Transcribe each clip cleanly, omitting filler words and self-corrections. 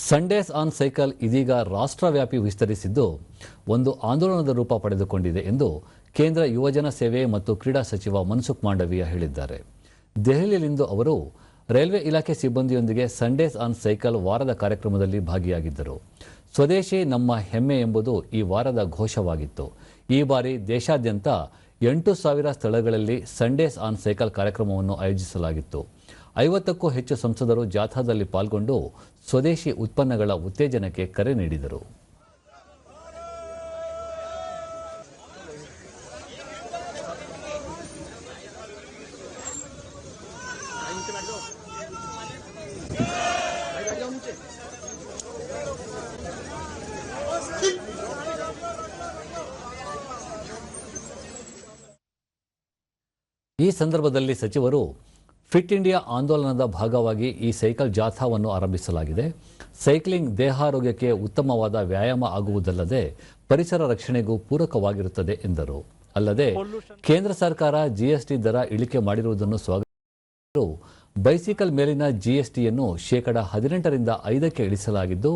Sundays on cycle ಇದೀಗ ರಾಷ್ಟ್ರವ್ಯಾಪಿ ವಿಸ್ತರಿಸಿದ್ದು ಒಂದು ಆಂದೋಲನದ ರೂಪ ಪಡೆದುಕೊಂಡಿದೆ ಎಂದು ಕೇಂದ್ರ ಯುವಜನ ಸೇವೆ ಮತ್ತು ಕ್ರೀಡಾ ಸಚಿವ ಮನ್ಸುಖ್ ಮಾಂಡವೀಯ ಹೇಳಿದ್ದಾರೆ. ದೆಹಲಿಯಲ್ಲಿಂದು ಅವರು ರೈಲ್ವೆ ಇಲಾಖೆ ಸಿಬ್ಬಂದಿಯೊಂದಿಗೆ ಸಂಡೇಸ್ ಆನ್ ಸೈಕಲ್ ವಾರದ ಕಾರ್ಯಕ್ರಮದಲ್ಲಿ ಭಾಗಿಯಾಗಿದ್ದರು. ಸ್ವದೇಶಿ ನಮ್ಮ ಹೆಮ್ಮೆ ಎಂಬುದು ಈ ವಾರದ ಘೋಷವಾಗಿತ್ತು. ಈ ಬಾರಿ ದೇಶಾದ್ಯಂತ 8,000 ಸ್ಥಳಗಳಲ್ಲಿ ಸಂಡೇಸ್ ಆನ್ ಸೈಕಲ್ ಕಾರ್ಯಕ್ರಮವನ್ನು ಆಯೋಜಿಸಲಾಗಿತ್ತು. 50ಕ್ಕೂ ಹೆಚ್ಚು ಸಂಸದರು ಜಾಥಾದಲ್ಲಿ ಪಾಲ್ಗೊಂಡು ಸ್ವದೇಶಿ ಉತ್ಪನ್ನಗಳ ಉತ್ತೇಜನಕ್ಕೆ ಕರೆ ನೀಡಿದರು. ಈ ಸಂದರ್ಭದಲ್ಲಿ ಸಚಿವರು ಫಿಟ್ ಇಂಡಿಯಾ ಆಂದೋಲನದ ಭಾಗವಾಗಿ ಈ ಸೈಕಲ್ ಜಾಥಾವನ್ನು ಆರಂಭಿಸಲಾಗಿದೆ. ಸೈಕ್ಲಿಂಗ್ ದೇಹಾರೋಗ್ಯಕ್ಕೆ ಉತ್ತಮವಾದ ವ್ಯಾಯಾಮ ಆಗುವುದಲ್ಲದೆ ಪರಿಸರ ರಕ್ಷಣೆಗೂ ಪೂರಕವಾಗಿರುತ್ತದೆ ಎಂದರು. ಅಲ್ಲದೆ ಕೇಂದ್ರ ಸರ್ಕಾರ ಜಿಎಸ್ಟಿ ದರ ಇಳಿಕೆ ಮಾಡಿರುವುದನ್ನು ಸ್ವಾಗತಿಸಿದರು. ಬೈಸಿಕಲ್ ಮೇಲಿನ ಜಿಎಸ್ಟಿಯನ್ನು ಶೇಕಡ 18ರಿಂದ 5ಕ್ಕೆ ಇಳಿಸಲಾಗಿದ್ದು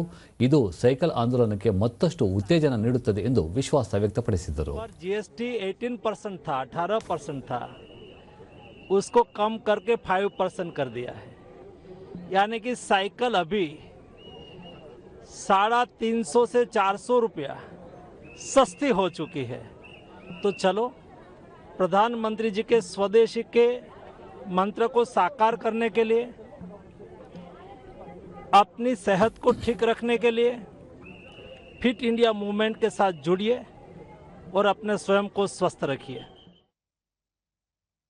ಇದು ಸೈಕಲ್ ಆಂದೋಲನಕ್ಕೆ ಮತ್ತಷ್ಟು ಉತ್ತೇಜನ ನೀಡುತ್ತದೆ ಎಂದು ವಿಶ್ವಾಸ ವ್ಯಕ್ತಪಡಿಸಿದರು. ಜಿಎಸ್ಟಿ 18% था, 18% था, उसको कम करके 5% कर दिया है. यानी कि साइकिल अभी 350 से 400 रुपया सस्ती हो चुकी है. तो चलो प्रधानमंत्री जी के स्वदेशी के मंत्र को साकार करने के लिए, अपनी सेहत को ठीक रखने के लिए फिट इंडिया मूवमेंट के साथ जुड़िए और अपने स्वयं को स्वस्थ रखिए.